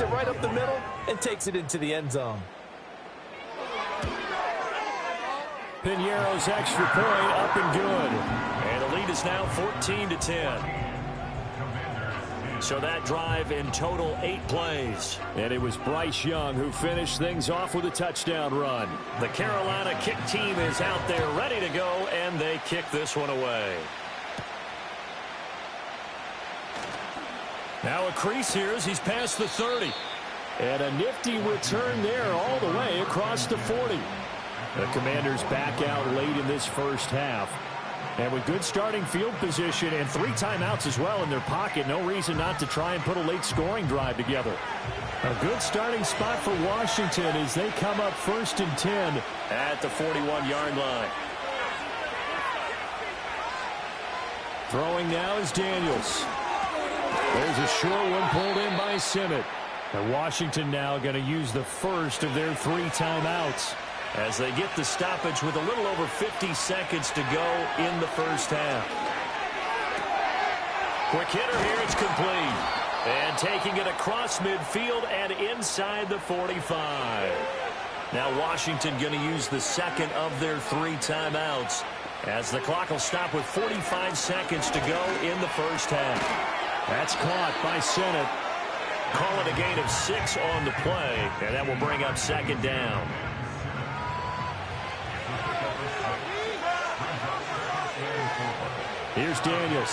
it right up the middle and takes it into the end zone. Piñeiro's extra point up and good. And the lead is now 14-10. So that drive in total 8 plays. And it was Bryce Young who finished things off with a touchdown run. The Carolina kick team is out there ready to go, and they kick this one away. Now a crease here as he's past the 30. And a nifty return there all the way across the 40. The Commanders back out late in this first half. And with good starting field position and 3 timeouts as well in their pocket, no reason not to try and put a late scoring drive together. A good starting spot for Washington as they come up 1st and 10 at the 41-yard line. Throwing now is Daniels. There's a short one pulled in by Simmett. And Washington now going to use the first of their 3 timeouts as they get the stoppage with a little over 50 seconds to go in the first half. Quick hitter here, it's complete. And taking it across midfield and inside the 45. Now Washington going to use the second of their 3 timeouts as the clock will stop with 45 seconds to go in the first half. That's caught by Simmett. Call it a gain of 6 on the play, and that will bring up 2nd down. Here's Daniels.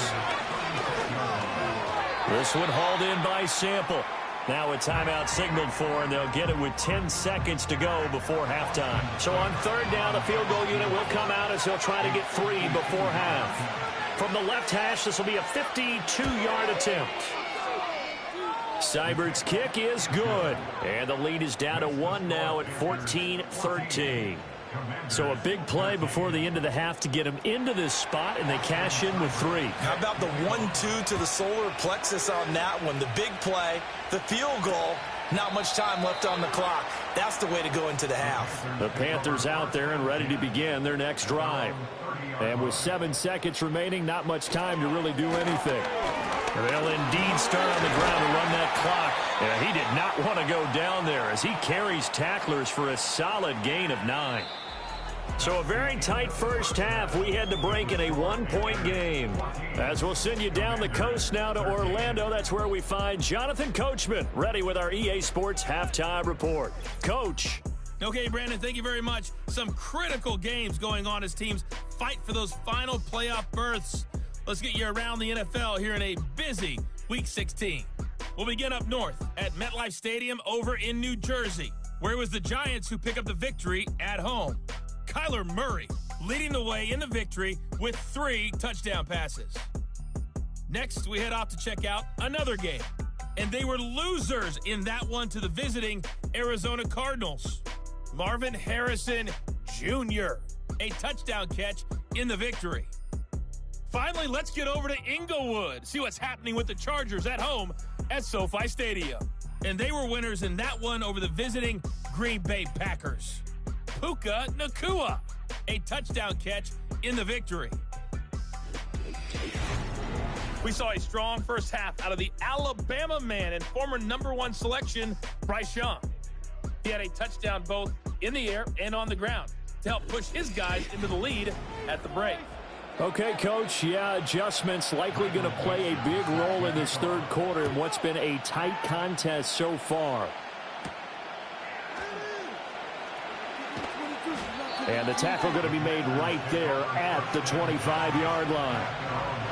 This one hauled in by Sample. Now a timeout signaled for, and they'll get it with 10 seconds to go before halftime. So on 3rd down, the field goal unit will come out as they'll try to get 3 before half. From the left hash, this will be a 52-yard attempt. Seibert's kick is good. And the lead is down to 1 now at 14-13. So a big play before the end of the half to get them into this spot, and they cash in with 3. How about the 1-2 to the solar plexus on that one? The big play, the field goal, not much time left on the clock. That's the way to go into the half. The Panthers out there and ready to begin their next drive. And with 7 seconds remaining, not much time to really do anything. They'll indeed start on the ground to run that clock. And he did not want to go down there as he carries tacklers for a solid gain of 9. So a very tight first half. We head to break in a 1-point game. As we'll send you down the coast now to Orlando, that's where we find Jonathan Coachman, ready with our EA Sports Halftime Report. Coach. Okay, Brandon, thank you very much. Some critical games going on as teams fight for those final playoff berths. Let's get you around the NFL here in a busy Week 16. We'll begin up north at MetLife Stadium over in New Jersey, where it was the Giants who pick up the victory at home. Kyler Murray leading the way in the victory with 3 touchdown passes. Next, we head off to check out another game. And they were losers in that one to the visiting Arizona Cardinals. Marvin Harrison Jr., a touchdown catch in the victory. Finally, let's get over to Inglewood, see what's happening with the Chargers at home at SoFi Stadium. And they were winners in that one over the visiting Green Bay Packers. Puka Nacua, a touchdown catch in the victory. We saw a strong first half out of the Alabama man and former #1 selection, Bryce Young. He had a touchdown both in the air and on the ground to help push his guys into the lead at the break. Okay, Coach, yeah, adjustments likely going to play a big role in this 3rd quarter in what's been a tight contest so far. And the tackle going to be made right there at the 25-yard line.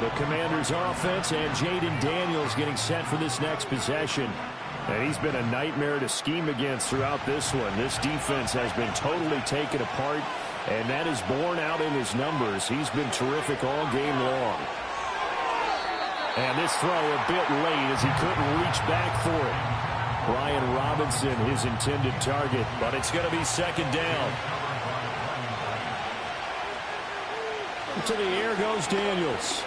The Commanders' offense and Jaden Daniels getting set for this next possession. And he's been a nightmare to scheme against throughout this one. This defense has been totally taken apart, and that is borne out in his numbers. He's been terrific all game long. And this throw a bit late as he couldn't reach back for it. Brian Robinson, his intended target, but it's going to be 2nd down. To the air goes Daniels.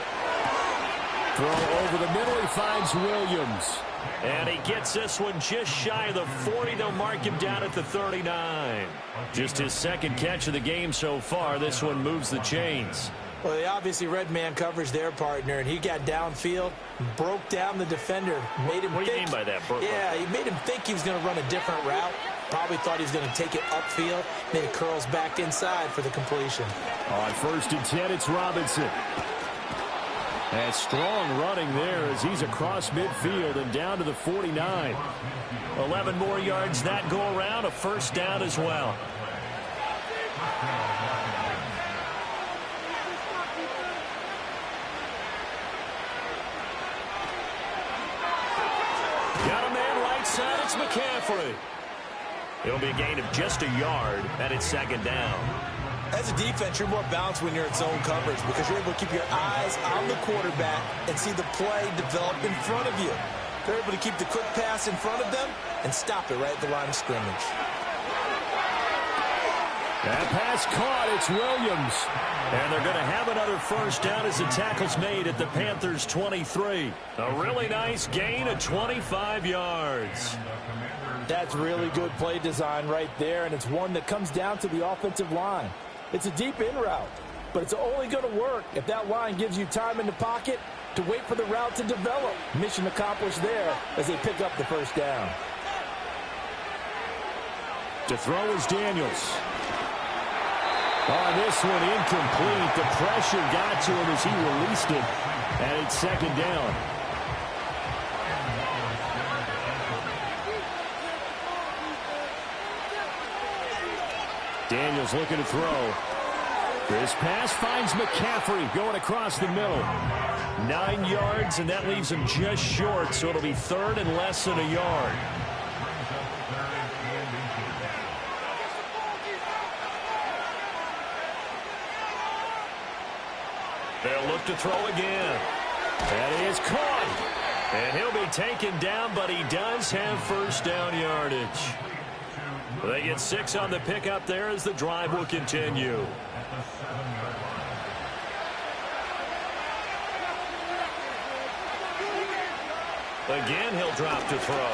Throw over the middle, he finds Williams. And he gets this one just shy of the 40. They'll mark him down at the 39. Just his 2nd catch of the game so far. This one moves the chains. Well, they obviously read man coverage their partner, and he got downfield, broke down the defender, made him What do you mean by that, Brooklyn? Yeah, he made him think he was going to run a different route. Probably thought he was going to take it upfield. Then it curls back inside for the completion. On 1st and 10, it's Robinson. And strong running there as he's across midfield and down to the 49. 11 more yards that go around, a first down as well. Got a man right side, it's McCaffrey. It'll be a gain of just a yard, and it's 2nd down. As a defense, you're more balanced when you're in zone coverage because you're able to keep your eyes on the quarterback and see the play develop in front of you. They're able to keep the quick pass in front of them and stop it right at the line of scrimmage. That pass caught. It's Williams. And they're going to have another first down as the tackle's made at the Panthers' 23. A really nice gain of 25 yards. That's really good play design right there, and it's one that comes down to the offensive line. It's a deep in route, but it's only going to work if that line gives you time in the pocket to wait for the route to develop. Mission accomplished there as they pick up the first down. To throw is Daniels. On this one, incomplete. The pressure got to him as he released it, and it's 2nd down. Daniels looking to throw. This pass finds McCaffrey going across the middle. 9 yards, and that leaves him just short, so it'll be 3rd and less than a yard. They'll look to throw again. That is caught. And he'll be taken down, but he does have first down yardage. They get 6 on the pickup there as the drive will continue. Again, he'll drop to throw.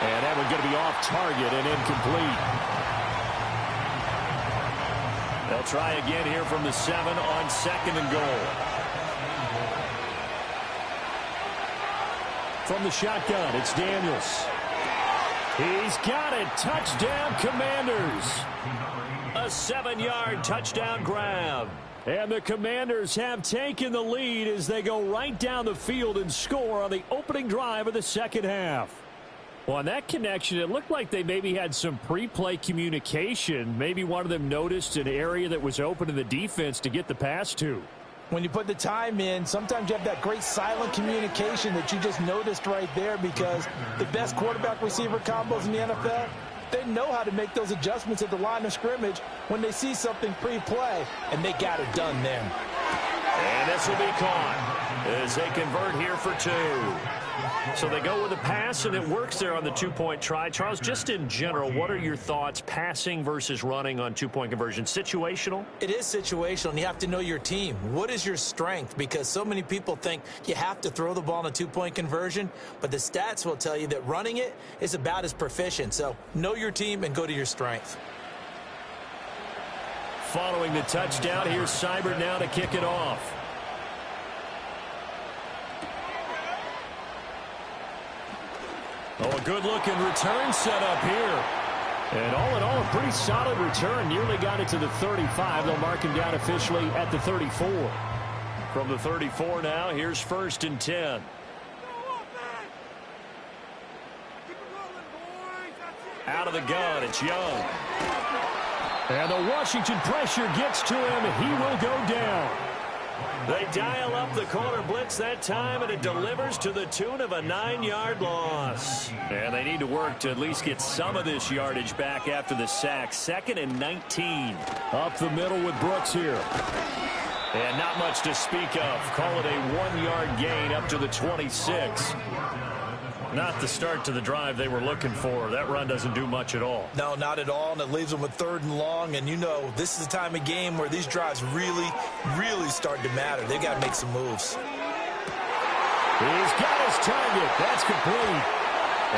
And that one's going to be off target and incomplete. They'll try again here from the 7 on 2nd and goal. From the shotgun, it's Daniels. He's got it. Touchdown, Commanders. A 7-yard touchdown grab. And the Commanders have taken the lead as they go right down the field and score on the opening drive of the second half. Well, on that connection, it looked like they maybe had some pre-play communication. Maybe one of them noticed an area that was open in the defense to get the pass to. When you put the time in, sometimes you have that great silent communication that you just noticed right there because the best quarterback-receiver combos in the NFL, they know how to make those adjustments at the line of scrimmage when they see something pre-play, and they got it done then. And this will be caught as they convert here for 2. So they go with a pass, and it works there on the 2-point try. Charles, just in general, what are your thoughts passing versus running on 2-point conversion? Situational? It is situational, and you have to know your team. What is your strength? Because so many people think you have to throw the ball in a 2-point conversion, but the stats will tell you that running it is about as proficient. So know your team and go to your strength. Following the touchdown, here's Seibert now to kick it off. Oh, a good-looking return set up here. And all in all, a pretty solid return. Nearly got it to the 35. They'll mark him down officially at the 34. From the 34 now, here's 1st and 10. Out of the gun, it's Young. And the Washington pressure gets to him. He will go down. They dial up the corner blitz that time, and it delivers to the tune of a 9-yard loss. And they need to work to at least get some of this yardage back after the sack. 2nd and 19. Up the middle with Brooks here. And not much to speak of. Call it a 1-yard gain up to the 26. Not the start to the drive they were looking for. That run doesn't do much at all. No, not at all, and it leaves them with 3rd and long. And you know, this is the time of game where these drives really, really start to matter. They've got to make some moves. He's got his target. That's complete.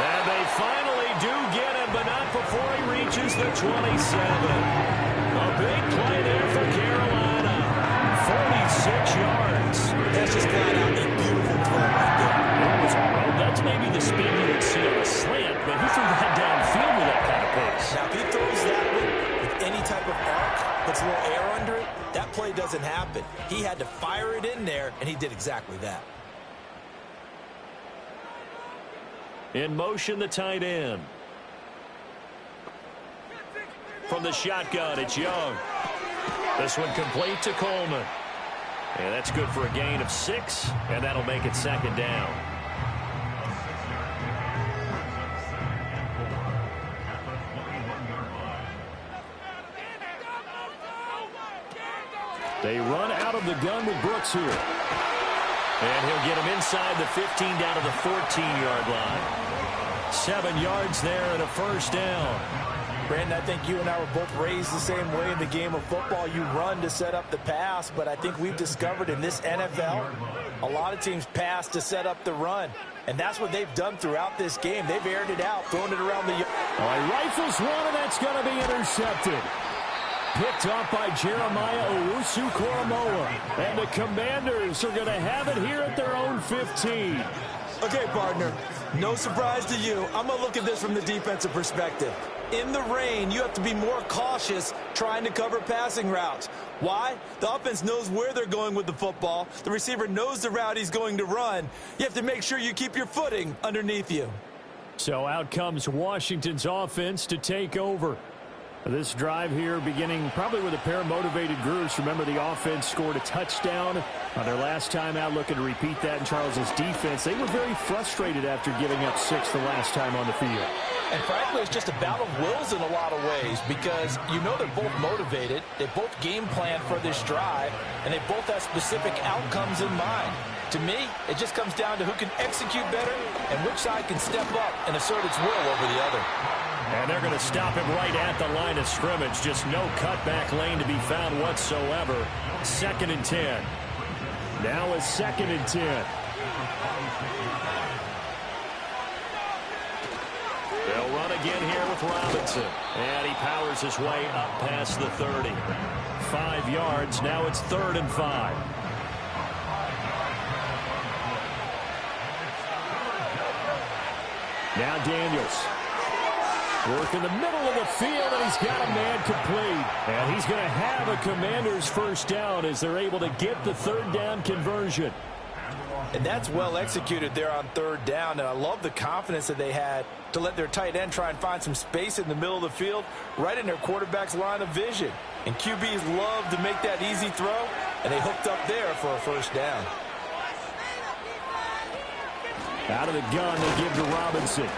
And they finally do get him, but not before he reaches the 27. A big play there for Carolina. 6 yards. That's just flat out a beautiful throw right there. Well, that's maybe the speed you would see on a slant, but he threw that downfield with that kind of pace. Now, if he throws that with any type of arc, puts a little air under it, that play doesn't happen. He had to fire it in there, and he did exactly that. In motion, the tight end. From the shotgun, it's Young. This one complete to Coleman. And that's good for a gain of 6, and that'll make it 2nd down. They run out of the gun with Brooks here. And he'll get him inside the 15 down to the 14-yard line. 7 yards there and a 1st down. Brandon, I think you and I were both raised the same way in the game of football. You run to set up the pass, but I think we've discovered in this NFL, a lot of teams pass to set up the run. And that's what they've done throughout this game. They've aired it out, thrown it around the yard. All right, rifles one, and that's going to be intercepted. Picked off by Jeremiah Owusu-Koramoah. And the Commanders are going to have it here at their own 15. Okay, partner, no surprise to you. I'm going to look at this from the defensive perspective. In the rain, you have to be more cautious trying to cover passing routes. Why? The offense knows where they're going with the football. The receiver knows the route he's going to run. You have to make sure you keep your footing underneath you. So out comes Washington's offense to take over. This drive here beginning probably with a pair of motivated groups. Remember, the offense scored a touchdown on their last time out, looking to repeat that in Charles's defense. They were very frustrated after giving up 6 the last time on the field. And frankly, it's just a battle of wills in a lot of ways because you know they're both motivated. They both game plan for this drive, and they both have specific outcomes in mind. To me, it just comes down to who can execute better and which side can step up and assert its will over the other. And they're going to stop him right at the line of scrimmage. Just no cutback lane to be found whatsoever. 2nd and 10. Now a 2nd and 10. They'll run again here with Robinson. And he powers his way up past the 30. 5 yards. Now it's 3rd and 5. Now Daniels. Work in the middle of the field, and he's got a man complete. And he's going to have a Commanders 1st down as they're able to get the 3rd down conversion. And that's well executed there on 3rd down. And I love the confidence that they had to let their tight end try and find some space in the middle of the field, right in their quarterback's line of vision. And QBs love to make that easy throw, and they hooked up there for a 1st down. Out of the gun, they give to Robinson.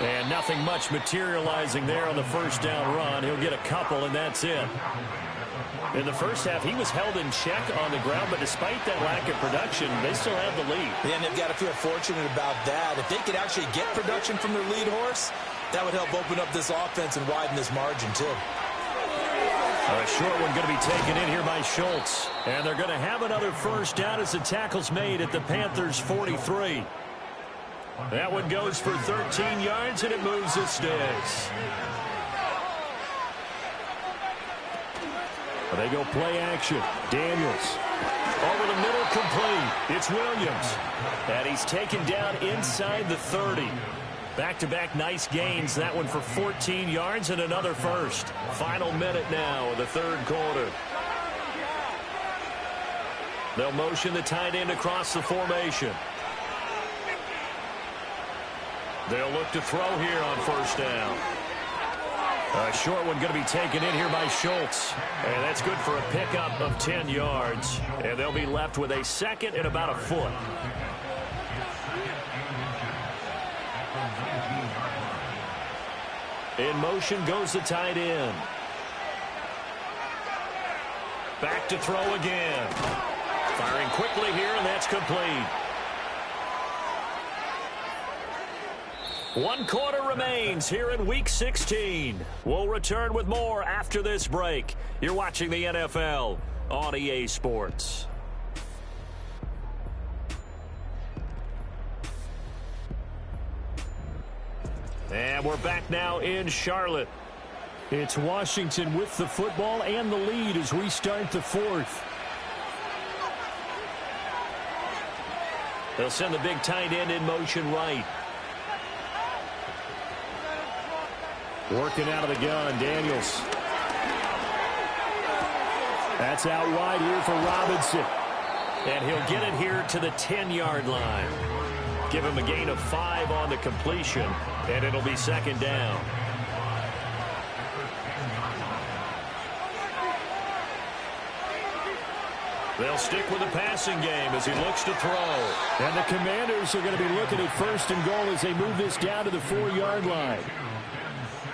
And nothing much materializing there on the 1st down run. He'll get a couple, and that's it. In the first half, he was held in check on the ground, but despite that lack of production, they still have the lead. And they've got to feel fortunate about that. If they could actually get production from their lead horse, that would help open up this offense and widen this margin, too. A short one going to be taken in here by Schultz. And they're going to have another 1st down as the tackle's made at the Panthers' 43. That one goes for 13 yards, and it moves the sticks. They go play action. Daniels. Over the middle, complete. It's Williams. And he's taken down inside the 30. Back-to-back nice gains. That one for 14 yards and another 1st. Final minute now of the 3rd quarter. They'll motion the tight end across the formation. They'll look to throw here on 1st down. A short one going to be taken in here by Schultz. And that's good for a pickup of 10 yards. And they'll be left with a 2nd and about a foot. In motion goes the tight end. Back to throw again. Firing quickly here, and that's complete. 1 quarter remains here in Week 16. We'll return with more after this break. You're watching the NFL on EA Sports. And we're back now in Charlotte. It's Washington with the football and the lead as we start the 4th. They'll send the big tight end in motion right. Working out of the gun, Daniels. That's out wide here for Robinson. And he'll get it here to the 10-yard line. Give him a gain of 5 on the completion, and it'll be second down. They'll stick with the passing game as he looks to throw. And the Commanders are going to be looking at first and goal as they move this down to the 4-yard line.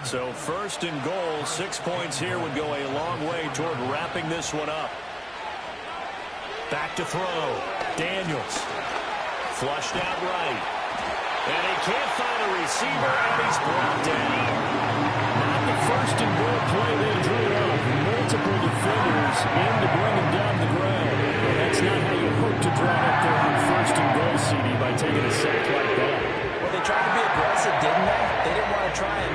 So first and goal, 6 points here would go a long way toward wrapping this one up. Back to throw. Daniels. Flushed out right. And he can't find a receiver, and he's brought down. Not the first and goal play they drew up. Multiple defenders in to bring him down the ground. And that's not how you hope to draw up there on first and goal, CD, by taking a sack like that. Well, they tried to be aggressive, didn't they? They didn't want to try and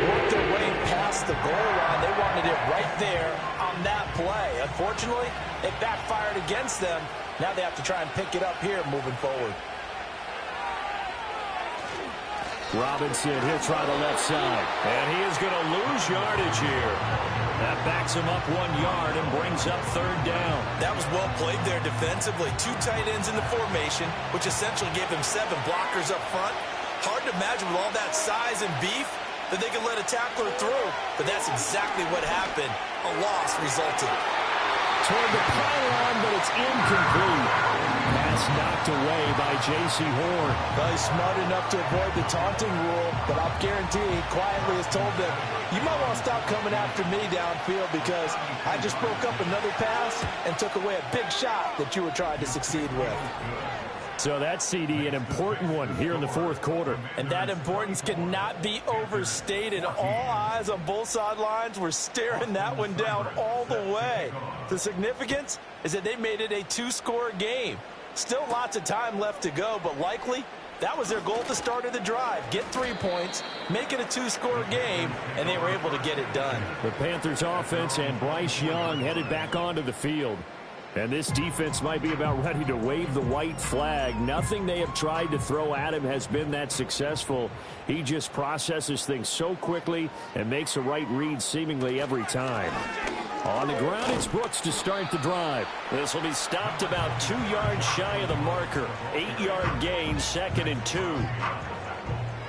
work their way past the goal line. They wanted it right there on that play. Unfortunately, it backfired against them. Now they have to try and pick it up here moving forward. Robinson, he'll try the left side. And he is going to lose yardage here. That backs him up 1 yard and brings up third down. That was well played there defensively. 2 tight ends in the formation, which essentially gave him 7 blockers up front. Hard to imagine with all that size and beef that they could let a tackler through. But that's exactly what happened. A loss resulted. Toward the pylon, but it's incomplete. Pass knocked away by J.C. Horn. Well, he's smart enough to avoid the taunting rule, but I'll guarantee he quietly has told them, you might want to stop coming after me downfield because I just broke up another pass and took away a big shot that you were trying to succeed with. So that's, CD, an important one here in the fourth quarter. And that importance cannot be overstated. All eyes on both sidelines were staring that one down all the way. The significance is that they made it a 2-score game. Still lots of time left to go, but likely that was their goal at the start of the drive. Get 3 points, make it a 2-score game, and they were able to get it done. The Panthers offense and Bryce Young headed back onto the field. And this defense might be about ready to wave the white flag. Nothing they have tried to throw at him has been that successful. He just processes things so quickly and makes a right read seemingly every time. On the ground, it's Brooks to start the drive. This will be stopped about 2 yards shy of the marker. 8-yard gain, 2nd and 2.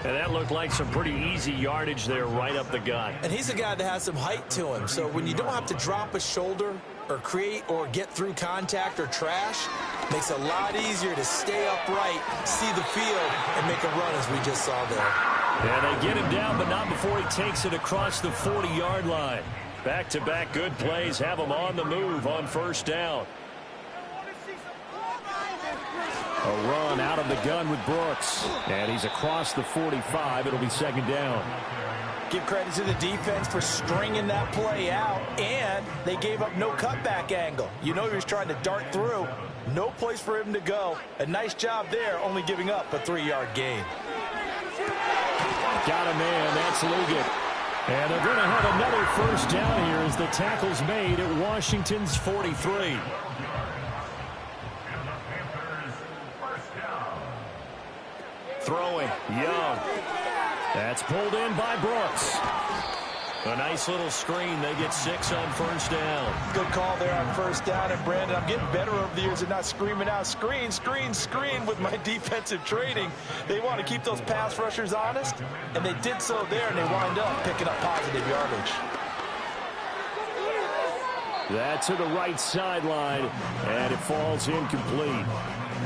And that looked like some pretty easy yardage there right up the gut. And he's a guy that has some height to him. So when you don't have to drop a shoulder or create or get through contact or trash, makes it a lot easier to stay upright, see the field, and make a run as we just saw there. And they get him down, but not before he takes it across the 40-yard line. Back-to-back good plays have him on the move on first down. A run out of the gun with Brooks. And he's across the 45. It'll be second down. Give credit to the defense for stringing that play out, and they gave up no cutback angle. You know he was trying to dart through. No place for him to go. A nice job there, only giving up a 3-yard gain. Got a man. That's Liggett. And they're going to have another first down here as the tackle's made at Washington's 43. Throwing, Young. That's pulled in by Brooks. A nice little screen. They get 6 on first down. Good call there on first down. And, Brandon, I'm getting better over the years at not screaming out, screen, screen, screen with my defensive training. They want to keep those pass rushers honest, and they did so there, and they wind up picking up positive yardage. That's to the right sideline, and it falls incomplete.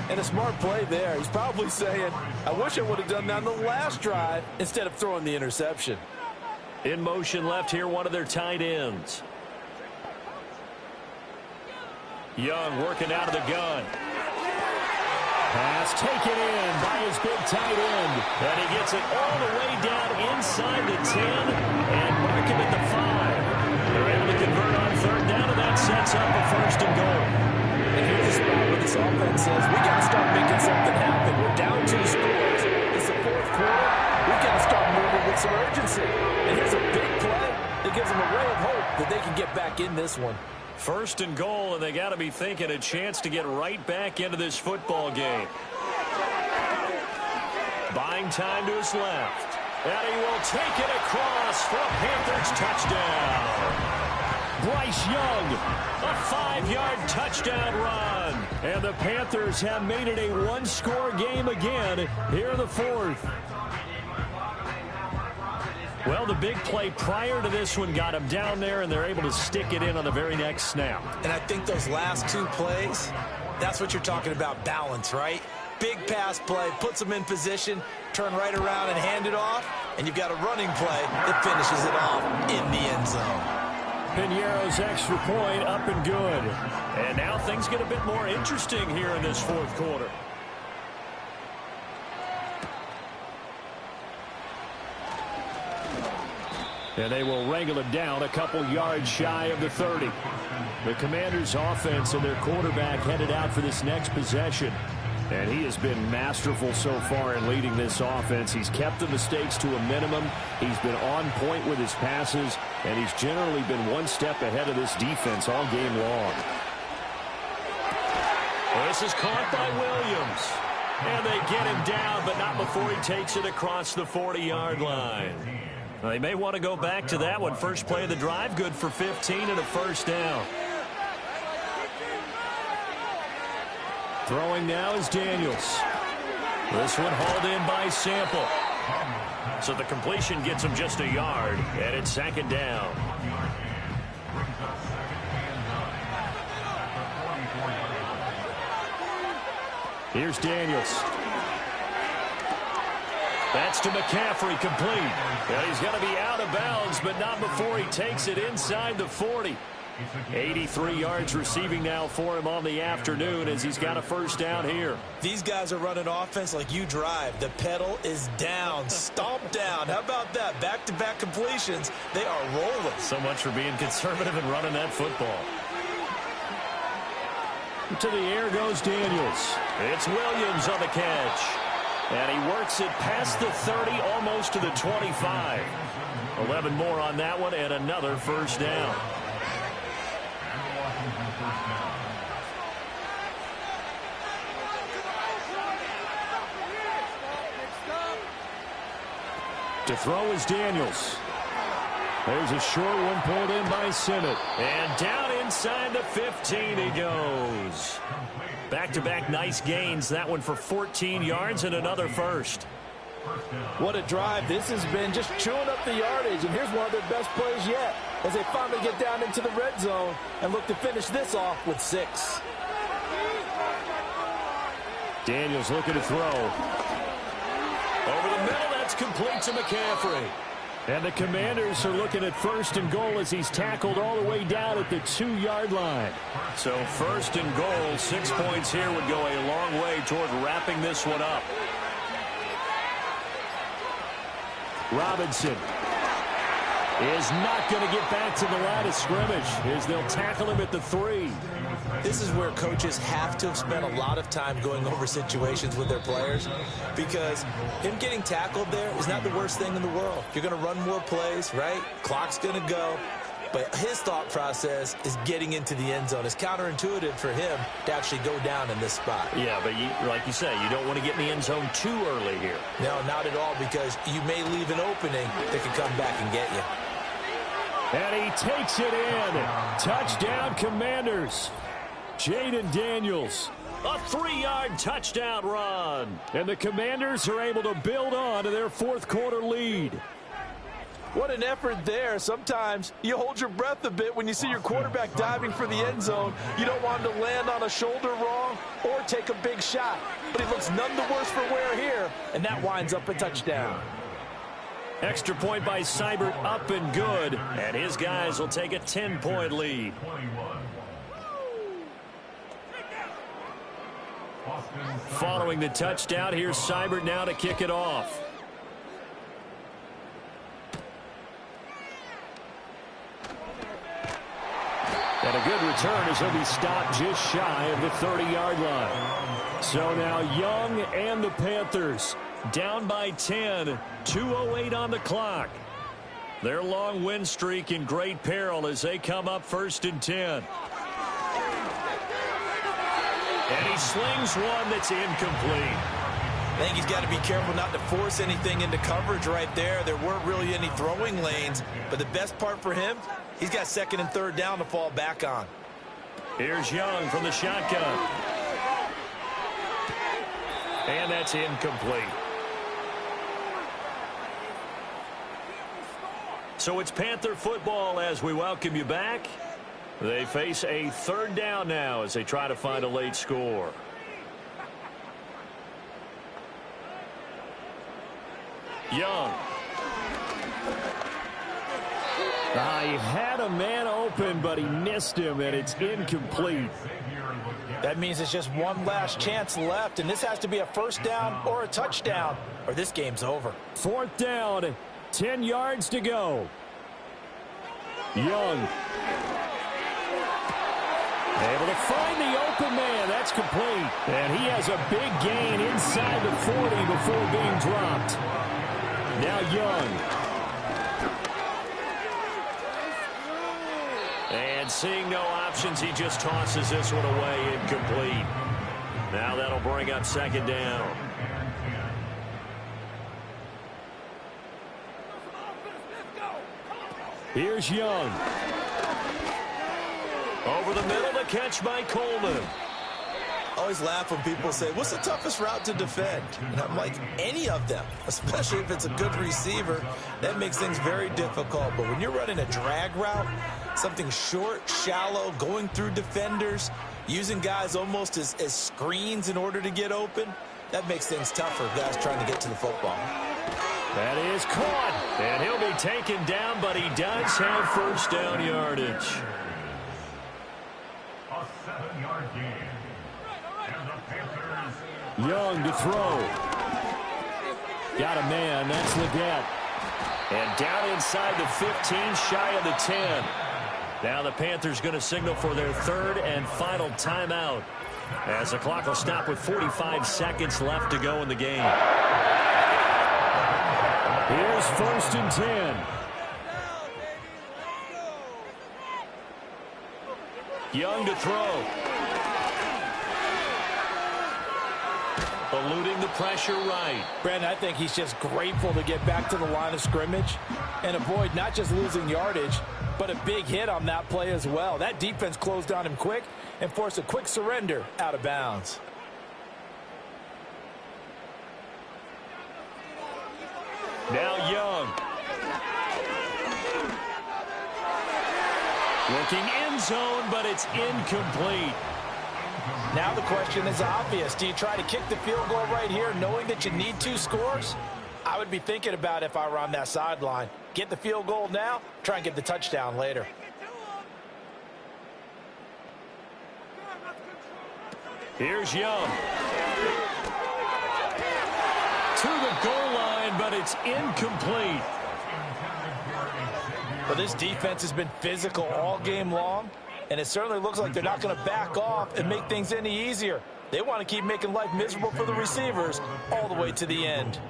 And a smart play there. He's probably saying, I wish I would have done that on the last drive instead of throwing the interception. In motion left here, one of their tight ends. Young working out of the gun. Pass taken in by his big tight end. And he gets it all the way down inside the 10 and mark him at the 5. They're able to convert on third down, and that sets up a first and goal. And here's a spot where this offense says, we got to start making something happen. We're down 2 scores. It's the fourth quarter. We got to start moving with some urgency. And here's a big play that gives them a ray of hope that they can get back in this one. First and goal, and they got to be thinking a chance to get right back into this football game. Buying time to his left. And he will take it across for a Panthers touchdown. Bryce Young, a 5-yard touchdown run. And the Panthers have made it a one-score game again here in the fourth. Well, the big play prior to this one got him down there, and they're able to stick it in on the very next snap. And I think those last two plays, that's what you're talking about, balance, right? Big pass play, puts them in position, turn right around and hand it off, and you've got a running play that finishes it off in the end zone. Piñeiro's extra point up and good. And now things get a bit more interesting here in this fourth quarter. And they will wrangle it down a couple yards shy of the 30. The Commanders' offense and their quarterback headed out for this next possession. And he has been masterful so far in leading this offense. He's kept the mistakes to a minimum. He's been on point with his passes, and he's generally been one step ahead of this defense all game long. This is caught by Williams. And they get him down, but not before he takes it across the 40-yard line. They may want to go back to that one. First play of the drive, good for 15 and a first down. Throwing now is Daniels. This one hauled in by Sample. So the completion gets him just a yard, and it's second down. Here's Daniels. That's to McCaffrey, complete. Well, he's going to be out of bounds, but not before he takes it inside the 40. 83 yards receiving now for him on the afternoon as he's got a first down here. These guys are running offense like you drive. The pedal is down, stomped down. How about that? Back-to-back completions. They are rolling. So much for being conservative and running that football. To the air goes Daniels. It's Williams on the catch. And he works it past the 30, almost to the 25. 11 more on that one and another first down. To throw is Daniels. There's a short one pulled in by Simmett. And down inside the 15 he goes. Back-to-back nice gains. That one for 14 yards and another first. What a drive. This has been just chewing up the yardage. And here's one of their best plays yet as they finally get down into the red zone and look to finish this off with 6. Daniels looking to throw. Over the middle, that's complete to McCaffrey. And the Commanders are looking at first and goal as he's tackled all the way down at the 2-yard line. So first and goal, 6 points here would go a long way toward wrapping this one up. Robinson is not going to get back to the line of scrimmage as they'll tackle him at the 3. This is where coaches have to have spent a lot of time going over situations with their players, because him getting tackled there is not the worst thing in the world. You're going to run more plays, right? Clock's going to go. But his thought process is getting into the end zone. It's counterintuitive for him to actually go down in this spot. Yeah, but like you say, you don't want to get in the end zone too early here. No, not at all, because you may leave an opening that can come back and get you. And he takes it in. Touchdown, Commanders. Jaden Daniels, a 3-yard touchdown run. And the Commanders are able to build on to their fourth quarter lead. What an effort there. Sometimes you hold your breath a bit when you see your quarterback diving for the end zone. You don't want him to land on a shoulder wrong or take a big shot. But he looks none the worse for wear here, and that winds up a touchdown. Extra point by Seibert, up and good. And his guys will take a 10-point lead. Following the touchdown, here's Seibert now to kick it off. And a good return as he'll be stopped just shy of the 30-yard line. So now Young and the Panthers down by 10, 2:08 on the clock. Their long win streak in great peril as they come up first and 10. And he slings one that's incomplete. I think he's got to be careful not to force anything into coverage right there. There weren't really any throwing lanes, but the best part for him, he's got second and third down to fall back on. Here's Young from the shotgun. And that's incomplete. So it's Panther football as we welcome you back. They face a third down now as they try to find a late score. Young. He had a man open, but he missed him, and it's incomplete. That means it's just one last chance left, and this has to be a first down or a touchdown, or this game's over. Fourth down, 10 yards to go. Young. Able to find the open man. That's complete. And he has a big gain inside the 40 before being dropped. Now Young. And seeing no options, he just tosses this one away, incomplete. Now that'll bring up second down. Here's Young. Over the middle, the catch by Coleman. Always laugh when people say, what's the toughest route to defend? And I'm like, any of them, especially if it's a good receiver. That makes things very difficult. But when you're running a drag route, something short, shallow, going through defenders, using guys almost as screens in order to get open, that makes things tougher, guys trying to get to the football. That is caught. And he'll be taken down, but he does have first down yardage. A 7-yard gain. And the Panthers. Young to throw. Got a man. That's Leggett. And down inside the 15, shy of the 10. Now the Panthers going to signal for their third and final timeout, as the clock will stop with 45 seconds left to go in the game. Here's first and 10. Young to throw. Eluding the pressure right. Brandon, I think he's just grateful to get back to the line of scrimmage and avoid not just losing yardage, but a big hit on that play as well. That defense closed on him quick and forced a quick surrender out of bounds. Now Young. Looking end zone, but it's incomplete. Now the question is obvious. Do you try to kick the field goal right here knowing that you need 2 scores? I would be thinking about it if I were on that sideline. Get the field goal now, try and get the touchdown later. Here's Young. To the goal line, but it's incomplete. Well, this defense has been physical all game long, and it certainly looks like they're not going to back off and make things any easier. They want to keep making life miserable for the receivers all the way to the end.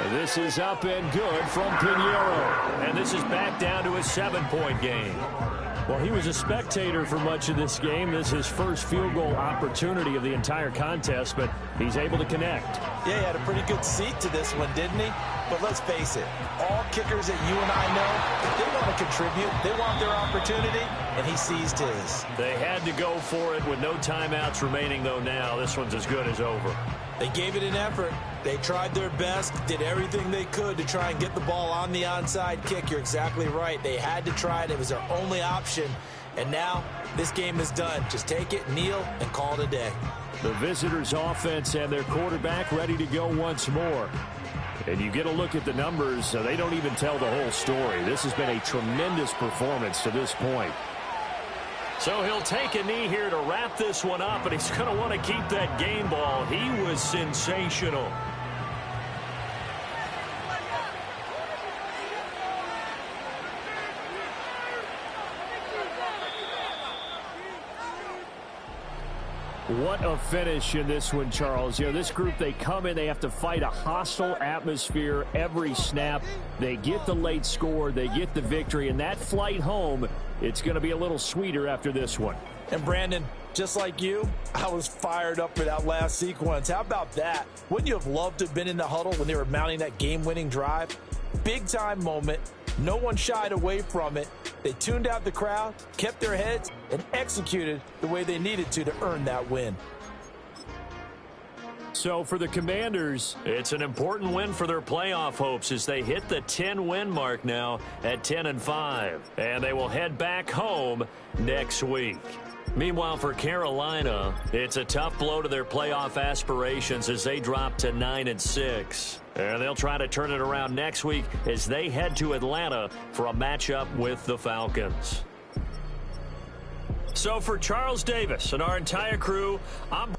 This is up and good from Pinheiro. And this is back down to a 7-point game. Well, he was a spectator for much of this game. This is his first field goal opportunity of the entire contest, but he's able to connect. Yeah, he had a pretty good seat to this one, didn't he? But let's face it, all kickers that you and I know, they want to contribute. They want their opportunity, and he seized his. They had to go for it with no timeouts remaining, though, now. This one's as good as over. They gave it an effort. They tried their best, did everything they could to try and get the ball on the onside kick. You're exactly right. They had to try it. It was their only option. And now this game is done. Just take it, kneel, and call it a day. The visitors' offense and their quarterback ready to go once more. And you get a look at the numbers, so they don't even tell the whole story. This has been a tremendous performance to this point. So he'll take a knee here to wrap this one up, and he's going to want to keep that game ball. He was sensational. What a finish in this one, Charles. You know, this group, they come in, they have to fight a hostile atmosphere every snap. They get the late score, they get the victory, and that flight home, it's going to be a little sweeter after this one. And Brandon, just like you, I was fired up for that last sequence. How about that? Wouldn't you have loved to have been in the huddle when they were mounting that game-winning drive? Big-time moment. No one shied away from it. They tuned out the crowd, kept their heads, and executed the way they needed to earn that win. So for the Commanders, it's an important win for their playoff hopes as they hit the 10-win mark now at 10-5. And they will head back home next week. Meanwhile, for Carolina, it's a tough blow to their playoff aspirations as they drop to 9-6. And they'll try to turn it around next week as they head to Atlanta for a matchup with the Falcons. So for Charles Davis and our entire crew, I'm